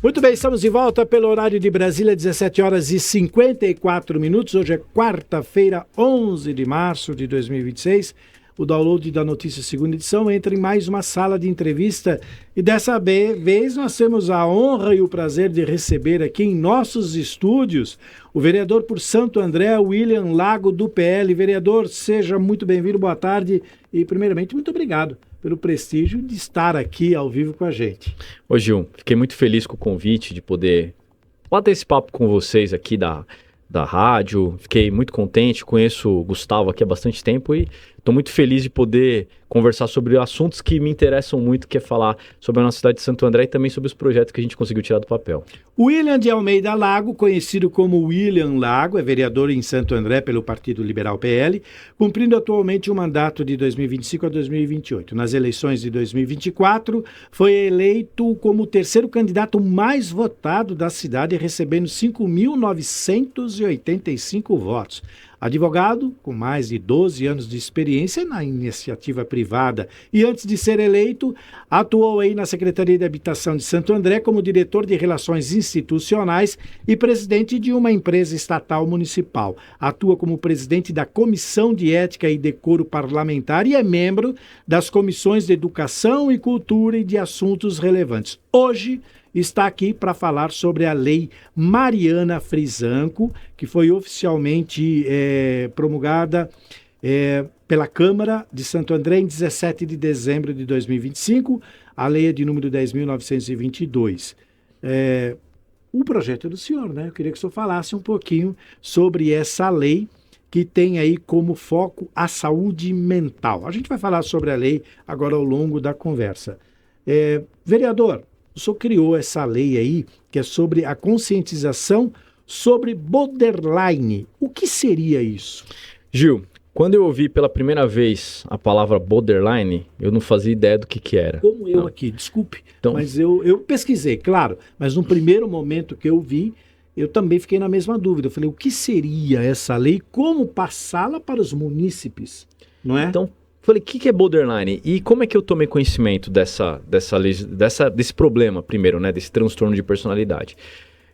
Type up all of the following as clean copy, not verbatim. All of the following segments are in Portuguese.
Muito bem, estamos de volta pelo horário de Brasília, 17 horas e 54 minutos. Hoje é quarta-feira, 11 de março de 2026. O download da Notícia Segunda Edição entra em mais uma sala de entrevista e dessa vez nós temos a honra e o prazer de receber aqui em nossos estúdios o vereador por Santo André, William Lago, do PL. Vereador, seja muito bem-vindo, boa tarde e, primeiramente, muito obrigado pelo prestígio de estar aqui ao vivo com a gente. Ô Gil, fiquei muito feliz com o convite de poder bater esse papo com vocês aqui da rádio. Fiquei muito contente, conheço o Gustavo aqui há bastante tempo e estou muito feliz de poder conversar sobre assuntos que me interessam muito, que é falar sobre a nossa cidade de Santo André e também sobre os projetos que a gente conseguiu tirar do papel. William de Almeida Lago, conhecido como William Lago, é vereador em Santo André pelo Partido Liberal PL, cumprindo atualmente o mandato de 2025 a 2028. Nas eleições de 2024, foi eleito como o terceiro candidato mais votado da cidade, recebendo 5.985 votos. Advogado, com mais de 12 anos de experiência na iniciativa privada e antes de ser eleito, atuou aí na Secretaria de Habitação de Santo André como diretor de Relações Institucionais e presidente de uma empresa estatal municipal. Atua como presidente da Comissão de Ética e Decoro Parlamentar e é membro das comissões de Educação e Cultura e de Assuntos Relevantes. Hoje, está aqui para falar sobre a Lei Mariana Frisanco, que foi oficialmente promulgada pela Câmara de Santo André em 17 de dezembro de 2025. A lei é de número 10.922. O projeto é do senhor, né? Eu queria que o senhor falasse um pouquinho sobre essa lei que tem aí como foco a saúde mental. A gente vai falar sobre a lei agora ao longo da conversa. Vereador, o senhor criou essa lei aí, que é sobre a conscientização sobre borderline. O que seria isso? Gil, quando eu ouvi pela primeira vez a palavra borderline, eu não fazia ideia do que era. Como eu aqui, desculpe, então, mas eu pesquisei, claro, mas no primeiro momento que eu vi, eu também fiquei na mesma dúvida. Eu falei, o que seria essa lei? Como passá-la para os munícipes? Não é? Então, falei, o que é borderline? E como é que eu tomei conhecimento desse problema, primeiro, né? Desse transtorno de personalidade?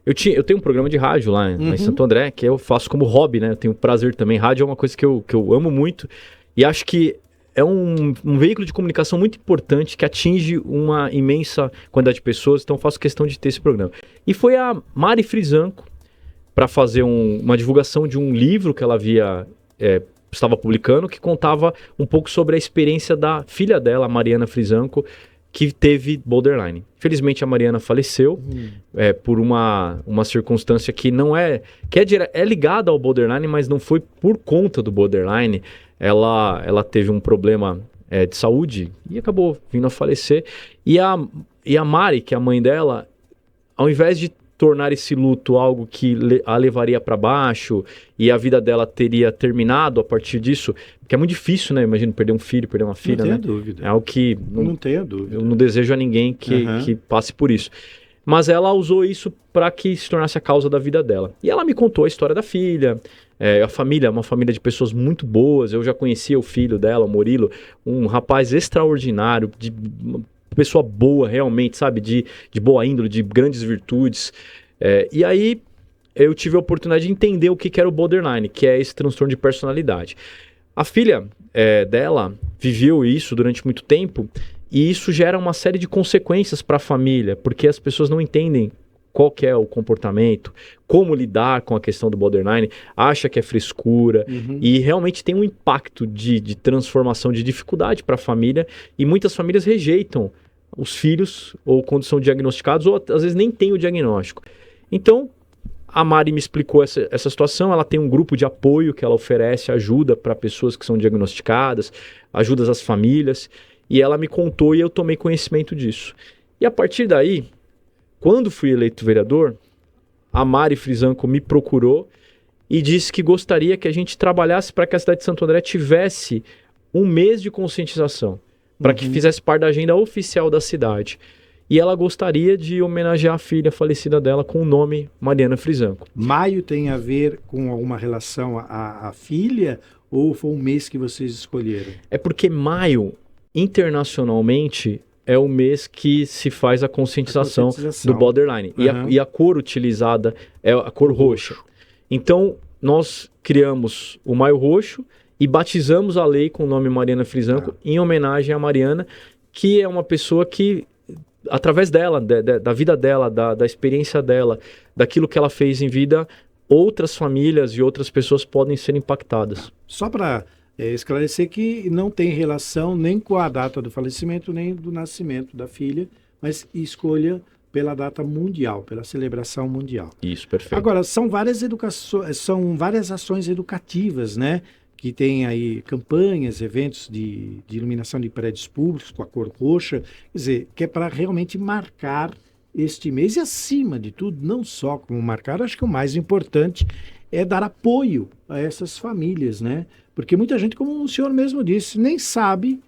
Eu tenho um programa de rádio lá em Santo André, que eu faço como hobby, né? Eu tenho prazer também. Rádio é uma coisa que eu amo muito. E acho que é um veículo de comunicação muito importante que atinge uma imensa quantidade de pessoas. Então eu faço questão de ter esse programa. E foi a Mari Frisanco para fazer uma divulgação de um livro que ela estava publicando, que contava um pouco sobre a experiência da filha dela, a Mariana Frisanco, que teve borderline. Infelizmente a Mariana faleceu por uma circunstância que não é ligada ao borderline, mas não foi por conta do borderline. Ela teve um problema de saúde e acabou vindo a falecer. E a Mari, que é a mãe dela, ao invés de tornar esse luto algo que a levaria para baixo e a vida dela teria terminado a partir disso, porque é muito difícil, né? Imagina perder um filho, perder uma filha, né? Não tenha dúvida. É algo que não tenha dúvida. Eu não desejo a ninguém que passe por isso. Mas ela usou isso para que se tornasse a causa da vida dela. E ela me contou a história da filha, a família, uma família de pessoas muito boas. Eu já conhecia o filho dela, o Murilo, um rapaz extraordinário, de pessoa boa realmente, sabe, de boa índole, de grandes virtudes. E aí eu tive a oportunidade de entender o que era o borderline, que é esse transtorno de personalidade. A filha dela viveu isso durante muito tempo e isso gera uma série de consequências para a família, porque as pessoas não entendem qual que é o comportamento, como lidar com a questão do borderline, acha que é frescura e realmente tem um impacto de transformação, de dificuldade para a família e muitas famílias rejeitam os filhos ou quando são diagnosticados ou às vezes nem têm o diagnóstico. Então, a Mari me explicou essa situação, ela tem um grupo de apoio que ela oferece ajuda para pessoas que são diagnosticadas, ajuda às famílias, e ela me contou e eu tomei conhecimento disso. E a partir daí, quando fui eleito vereador, a Mari Frisanco me procurou e disse que gostaria que a gente trabalhasse para que a cidade de Santo André tivesse um mês de conscientização, para que fizesse parte da agenda oficial da cidade. E ela gostaria de homenagear a filha falecida dela com o nome Mariana Frisanco. Maio tem a ver com alguma relação à filha ou foi um mês que vocês escolheram? É porque maio, internacionalmente, é o mês que se faz a conscientização do borderline. Uhum. E a cor utilizada é a cor roxa. Então, nós criamos o Maio Roxo e batizamos a lei com o nome Mariana Frisanco em homenagem a Mariana, que é uma pessoa que, através dela, da vida dela, da experiência dela, daquilo que ela fez em vida, outras famílias e outras pessoas podem ser impactadas. Só para esclarecer que não tem relação nem com a data do falecimento, nem do nascimento da filha, mas escolha pela data mundial, pela celebração mundial. Isso, perfeito. Agora, são várias ações educativas, né? Que tem aí campanhas, eventos de iluminação de prédios públicos com a cor roxa, quer dizer, que é para realmente marcar este mês e, acima de tudo, não só como marcar, acho que o mais importante é dar apoio a essas famílias, né? Porque muita gente, como o senhor mesmo disse, nem sabe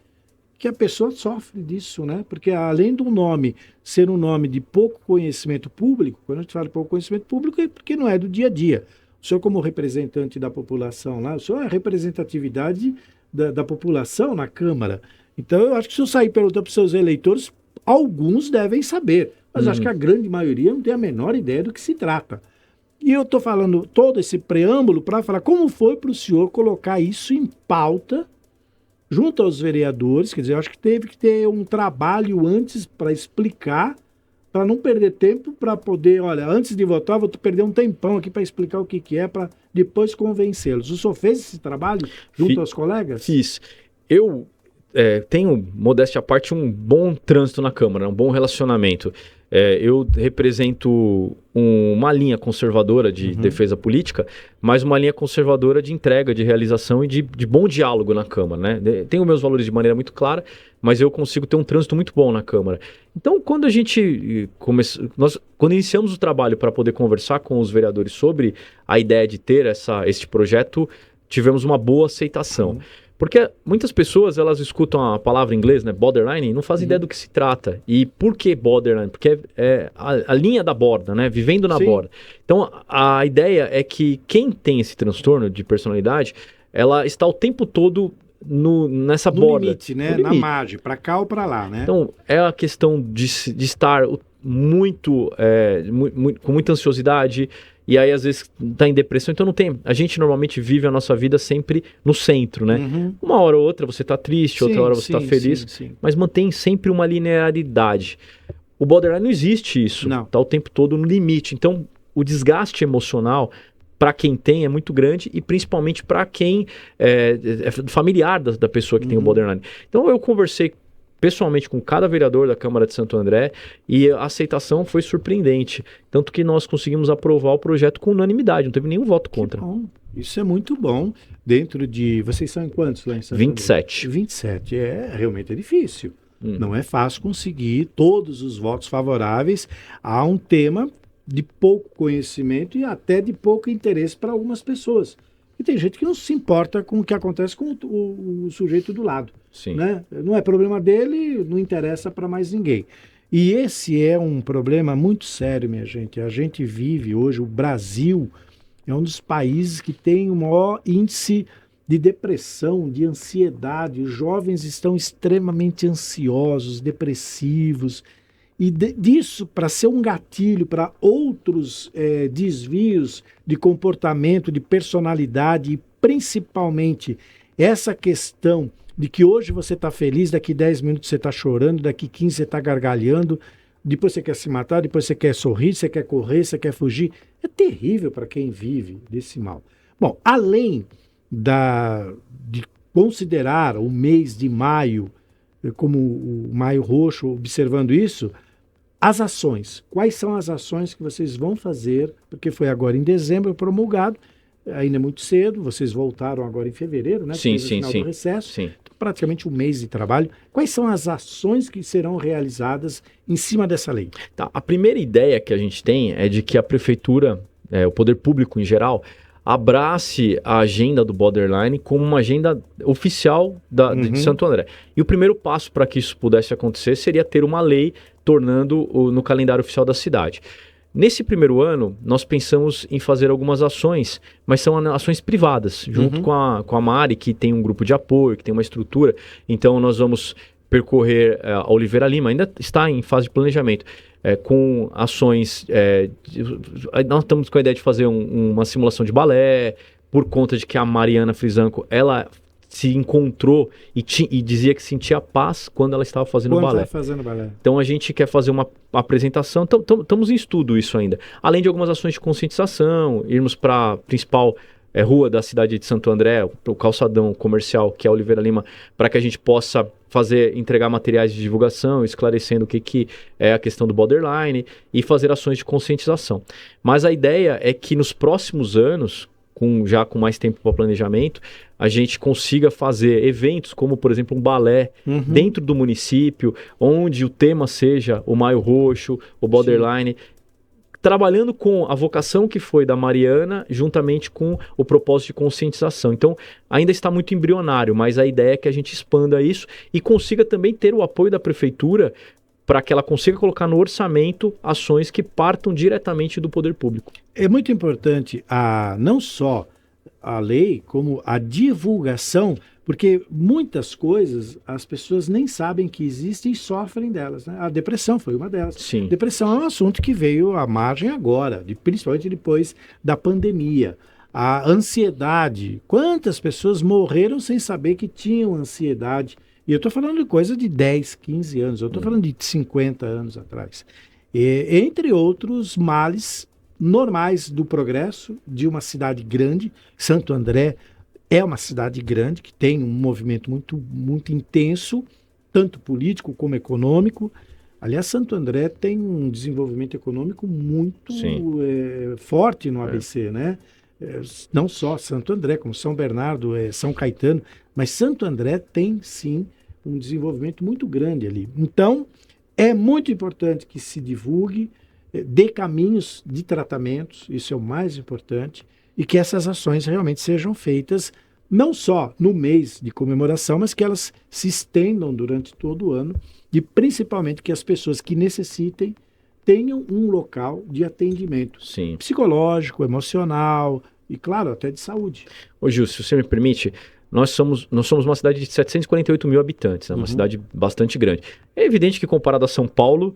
que a pessoa sofre disso, né? Porque além do nome ser um nome de pouco conhecimento público, quando a gente fala de pouco conhecimento público é porque não é do dia a dia. O senhor, como representante da população lá, o senhor é a representatividade da população na Câmara. Então, eu acho que se eu sair perguntando para os seus eleitores, alguns devem saber, mas acho que a grande maioria não tem a menor ideia do que se trata. E eu estou falando todo esse preâmbulo para falar como foi para o senhor colocar isso em pauta junto aos vereadores. Quer dizer, eu acho que teve que ter um trabalho antes para explicar, para não perder tempo, para poder, olha, antes de votar, vou perder um tempão aqui para explicar o que é, para depois convencê-los. O senhor fez esse trabalho junto aos colegas? Fiz. Eu tenho, modéstia à parte, um bom trânsito na Câmara, um bom relacionamento. Eu represento uma linha conservadora de defesa política, mas uma linha conservadora de entrega, de realização e de bom diálogo na Câmara, né? Tenho meus valores de maneira muito clara, mas eu consigo ter um trânsito muito bom na Câmara. Então, quando a gente quando iniciamos o trabalho para poder conversar com os vereadores sobre a ideia de ter este projeto, tivemos uma boa aceitação. Porque muitas pessoas, elas escutam a palavra em inglês, né, borderline, e não fazem ideia do que se trata. E por que borderline? Porque é a linha da borda, né, vivendo na borda. Então, a ideia é que quem tem esse transtorno de personalidade, ela está o tempo todo nessa borda. Limite, né, na margem, para cá ou para lá, né? Então, é a questão de estar muito, com muita ansiosidade, e aí às vezes está em depressão, então não tem. A gente normalmente vive a nossa vida sempre no centro, né? Uma hora ou outra você está triste, outra hora você está feliz, mas mantém sempre uma linearidade. O borderline não existe isso, está o tempo todo no limite. Então o desgaste emocional para quem tem é muito grande, e principalmente para quem é familiar da pessoa que tem o borderline. Então eu conversei pessoalmente com cada vereador da Câmara de Santo André e a aceitação foi surpreendente. Tanto que nós conseguimos aprovar o projeto com unanimidade, não teve nenhum voto contra. Que bom. Isso é muito bom. Dentro de... Vocês são em quantos lá em Santo 27. André? 27. Realmente é difícil. Não é fácil conseguir todos os votos favoráveis a um tema de pouco conhecimento e até de pouco interesse para algumas pessoas. E tem gente que não se importa com o que acontece com o sujeito do lado. Né? Não é problema dele, não interessa para mais ninguém. E esse é um problema muito sério, minha gente. A gente vive hoje, o Brasil é um dos países que tem o maior índice de depressão, de ansiedade. Os jovens estão extremamente ansiosos, depressivos. E disso, para ser um gatilho para outros desvios de comportamento, de personalidade, e principalmente essa questão de que hoje você está feliz, daqui 10 minutos você está chorando, daqui 15 você está gargalhando, depois você quer se matar, depois você quer sorrir, você quer correr, você quer fugir. É terrível para quem vive desse mal. Bom, além de considerar o mês de maio como o Maio Roxo, observando isso, as ações. Quais são as ações que vocês vão fazer? Porque foi agora em dezembro promulgado, ainda é muito cedo, vocês voltaram agora em fevereiro, né? Sim. Do recesso, então, praticamente um mês de trabalho. Quais são as ações que serão realizadas em cima dessa lei? Tá, a primeira ideia que a gente tem é de que a prefeitura, o poder público em geral, abrace a agenda do borderline como uma agenda oficial de Santo André. E o primeiro passo para que isso pudesse acontecer seria ter uma lei tornando no calendário oficial da cidade. Nesse primeiro ano, nós pensamos em fazer algumas ações, mas são ações privadas, junto com a Mari, que tem um grupo de apoio, que tem uma estrutura. Então, nós vamos percorrer a Oliveira Lima, ainda está em fase de planejamento, com ações, nós estamos com a ideia de fazer uma simulação de balé, por conta de que a Mariana Frisanco, ela se encontrou e dizia que sentia paz quando ela estava fazendo balé. Então a gente quer fazer uma apresentação, estamos em estudo isso ainda. Além de algumas ações de conscientização, irmos para a principal rua da cidade de Santo André, o calçadão comercial, que é a Oliveira Lima, para que a gente possa entregar materiais de divulgação, esclarecendo o que é a questão do borderline e fazer ações de conscientização. Mas a ideia é que nos próximos anos, já com mais tempo para planejamento, a gente consiga fazer eventos como, por exemplo, um balé dentro do município, onde o tema seja o Maio Roxo, o borderline, trabalhando com a vocação que foi da Mariana, juntamente com o propósito de conscientização. Então, ainda está muito embrionário, mas a ideia é que a gente expanda isso e consiga também ter o apoio da prefeitura para que ela consiga colocar no orçamento ações que partam diretamente do poder público. É muito importante não só a lei, como a divulgação, porque muitas coisas as pessoas nem sabem que existem e sofrem delas, né? A depressão foi uma delas. Sim. Depressão é um assunto que veio à margem agora, principalmente depois da pandemia. A ansiedade, quantas pessoas morreram sem saber que tinham ansiedade? E eu estou falando de coisa de 10, 15 anos, eu estou falando de 50 anos atrás. Entre outros males normais do progresso de uma cidade grande. Santo André é uma cidade grande que tem um movimento muito, muito intenso, tanto político como econômico. Aliás, Santo André tem um desenvolvimento econômico muito forte no ABC, né? Não só Santo André, como São Bernardo, São Caetano, mas Santo André tem, sim, um desenvolvimento muito grande ali. Então, é muito importante que se divulgue, dê caminhos de tratamentos, isso é o mais importante, e que essas ações realmente sejam feitas não só no mês de comemoração, mas que elas se estendam durante todo o ano e principalmente que as pessoas que necessitem tenham um local de atendimento psicológico, emocional e, claro, até de saúde. Ô Gil, se você me permite, nós somos uma cidade de 748 mil habitantes, né? Uma cidade bastante grande. É evidente que comparado a São Paulo,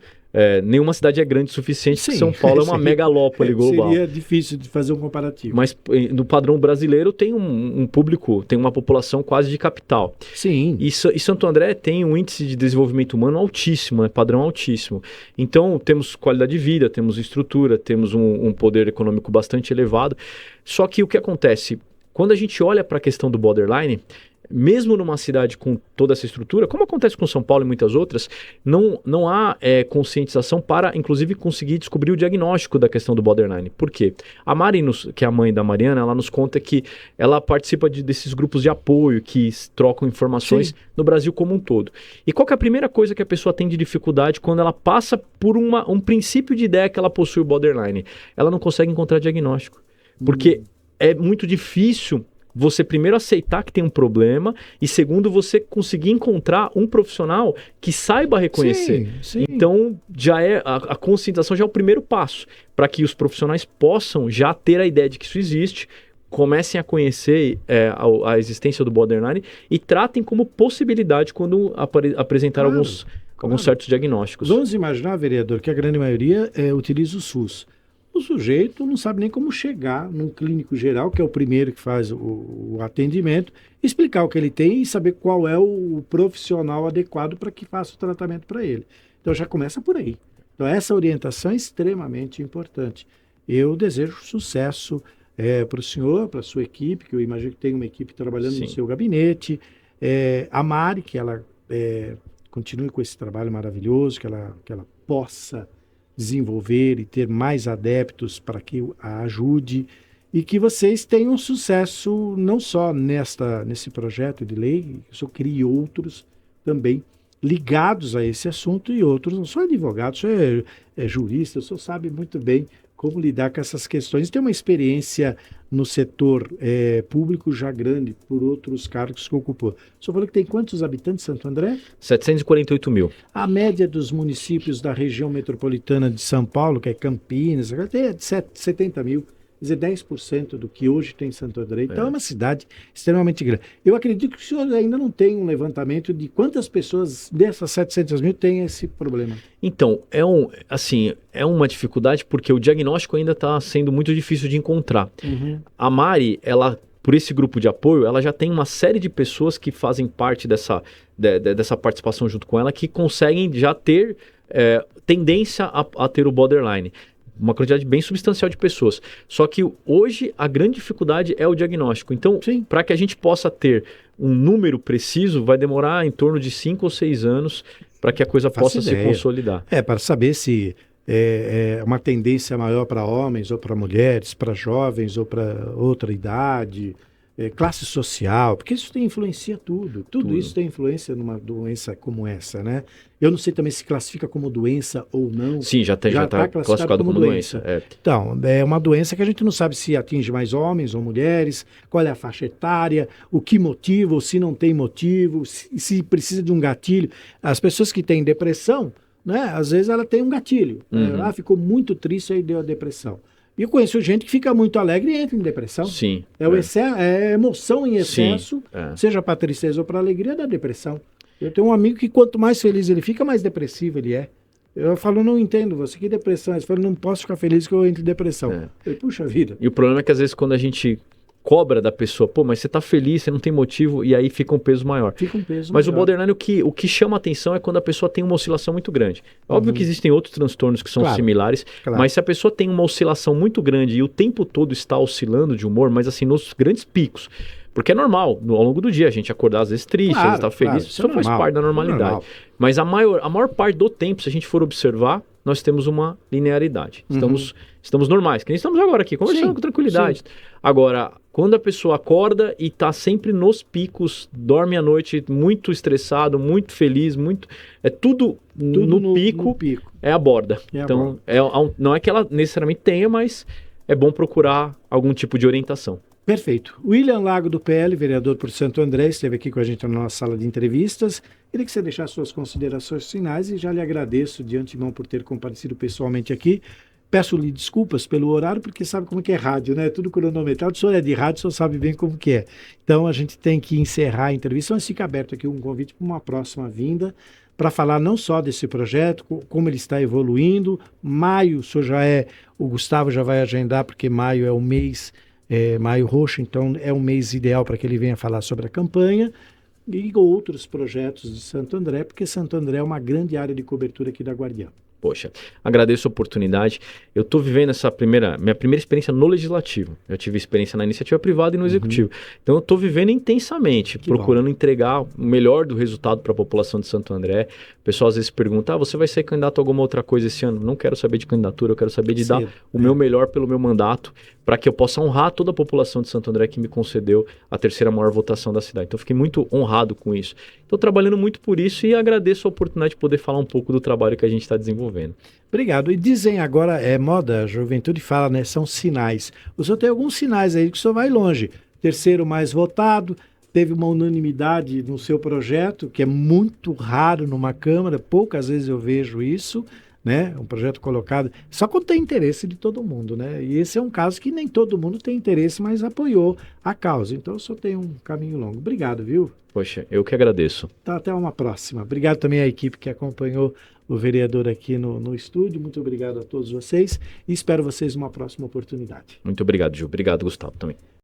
nenhuma cidade é grande o suficiente, porque São Paulo é uma megalópole global. Seria difícil de fazer um comparativo. Mas no padrão brasileiro tem um público, tem uma população quase de capital. Sim. E Santo André tem um índice de desenvolvimento humano altíssimo, padrão altíssimo. Então temos qualidade de vida, temos estrutura, temos um poder econômico bastante elevado. Só que o que acontece? Quando a gente olha para a questão do borderline, mesmo numa cidade com toda essa estrutura, como acontece com São Paulo e muitas outras, não há conscientização para, inclusive, conseguir descobrir o diagnóstico da questão do borderline. Por quê? A Mari, que é a mãe da Mariana, ela nos conta que ela participa desses grupos de apoio que trocam informações no Brasil como um todo. E qual que é a primeira coisa que a pessoa tem de dificuldade quando ela passa por um princípio de ideia que ela possui o borderline? Ela não consegue encontrar diagnóstico. Porque é muito difícil você primeiro aceitar que tem um problema e segundo você conseguir encontrar um profissional que saiba reconhecer. Sim. Então já a conscientização já é o primeiro passo para que os profissionais possam já ter a ideia de que isso existe, comecem a conhecer a existência do borderline e tratem como possibilidade quando apresentar alguns certos diagnósticos. Vamos imaginar, vereador, que a grande maioria utiliza o SUS. O sujeito não sabe nem como chegar num clínico geral, que é o primeiro que faz o atendimento, explicar o que ele tem e saber qual é o profissional adequado para que faça o tratamento para ele. Então já começa por aí. Então essa orientação é extremamente importante. Eu desejo sucesso para o senhor, para a sua equipe, que eu imagino que tem uma equipe trabalhando no seu gabinete, a Mari, que ela continue com esse trabalho maravilhoso, que ela possa desenvolver e ter mais adeptos para que a ajude e que vocês tenham sucesso não só nesse projeto de lei, que o senhor crie outros também ligados a esse assunto e outros, não sou advogado, o senhor é jurista, o senhor sabe muito bem como lidar com essas questões. Tem uma experiência no setor público já grande por outros cargos que ocupou. O senhor falou que tem quantos habitantes Santo André? 748 mil. A média dos municípios da região metropolitana de São Paulo, que é Campinas, é de 70 mil. dizer, 10% do que hoje tem Santo André. Então é uma cidade extremamente grande. Eu acredito que o senhor ainda não tem um levantamento de quantas pessoas dessas 700 mil têm esse problema. Então, é uma dificuldade porque o diagnóstico ainda está sendo muito difícil de encontrar. A Mari, por esse grupo de apoio, ela já tem uma série de pessoas que fazem parte dessa participação junto com ela, que conseguem já ter tendência a ter o borderline. Uma quantidade bem substancial de pessoas. Só que hoje a grande dificuldade é o diagnóstico. Então, para que a gente possa ter um número preciso, vai demorar em torno de 5 ou 6 anos para que a coisa possa se consolidar. Para saber se é uma tendência maior para homens ou para mulheres, para jovens ou para outra idade, classe social, porque isso influencia tudo. Tudo isso tem influência numa doença como essa, né? Eu não sei também se classifica como doença ou não. Sim, já está classificado como doença. Então, é uma doença que a gente não sabe se atinge mais homens ou mulheres, qual é a faixa etária, o que motiva ou se não tem motivo, se precisa de um gatilho. As pessoas que têm depressão, né, às vezes ela tem um gatilho. Ficou muito triste e deu a depressão. E eu conheço gente que fica muito alegre e entra em depressão. Sim. É emoção em excesso, seja para tristeza ou para alegria, da depressão. Eu tenho um amigo que quanto mais feliz ele fica, mais depressivo ele é. Eu falo, não entendo você, que depressão? Ele fala, não posso ficar feliz que eu entro em depressão. Eu falei, puxa vida. E o problema é que às vezes quando a gente cobra da pessoa, mas você tá feliz, você não tem motivo, e aí fica um peso maior. Mas o borderline, o que chama atenção é quando a pessoa tem uma oscilação muito grande. Óbvio que existem outros transtornos que são similares, mas se a pessoa tem uma oscilação muito grande e o tempo todo está oscilando de humor, mas assim, nos grandes picos, porque é normal, ao longo do dia, a gente acordar às vezes triste, às vezes tá feliz, isso faz parte da normalidade. Mas a maior parte do tempo, se a gente for observar, nós temos uma linearidade. Estamos normais, que nem estamos agora aqui, conversando com tranquilidade. Agora, quando a pessoa acorda e está sempre nos picos, dorme à noite muito estressado, muito feliz, tudo no pico, é a borda. Então, não é que ela necessariamente tenha, mas é bom procurar algum tipo de orientação. Perfeito. William Lago, do PL, vereador por Santo André, esteve aqui com a gente na nossa sala de entrevistas. Queria que você deixasse suas considerações finais e já lhe agradeço de antemão por ter comparecido pessoalmente aqui. Peço-lhe desculpas pelo horário, porque sabe como que é rádio, né? Tudo cronometrado. O senhor é de rádio, o senhor sabe bem como que é. Então, a gente tem que encerrar a entrevista, mas fica aberto aqui um convite para uma próxima vinda, para falar não só desse projeto, como ele está evoluindo. Maio, o Gustavo já vai agendar, porque maio é o mês... Maio Roxo, então é um mês ideal para que ele venha falar sobre a campanha e outros projetos de Santo André, porque Santo André é uma grande área de cobertura aqui da Guardiã. Poxa, agradeço a oportunidade. Eu estou vivendo minha primeira experiência no Legislativo. Eu tive experiência na iniciativa privada e no Executivo. Então eu estou vivendo intensamente, procurando entregar o melhor do resultado para a população de Santo André. O pessoal às vezes pergunta, você vai ser candidato a alguma outra coisa esse ano? Não quero saber de candidatura, eu quero saber de dar o meu melhor pelo meu mandato, para que eu possa honrar toda a população de Santo André que me concedeu a terceira maior votação da cidade. Então eu fiquei muito honrado com isso. Estou trabalhando muito por isso e agradeço a oportunidade de poder falar um pouco do trabalho que a gente está desenvolvendo. Obrigado. E dizem agora, moda, a juventude fala, né? São sinais. O senhor tem alguns sinais aí que o senhor vai longe. Terceiro mais votado, teve uma unanimidade no seu projeto, que é muito raro numa Câmara, poucas vezes eu vejo isso, né? Um projeto colocado, só quando tem interesse de todo mundo, né? E esse é um caso que nem todo mundo tem interesse, mas apoiou a causa. Então, o senhor tem um caminho longo. Obrigado, viu? Poxa, eu que agradeço. Tá, até uma próxima. Obrigado também à equipe que acompanhou o vereador aqui no estúdio. Muito obrigado a todos vocês e espero vocês numa próxima oportunidade. Muito obrigado, Gil. Obrigado, Gustavo, também.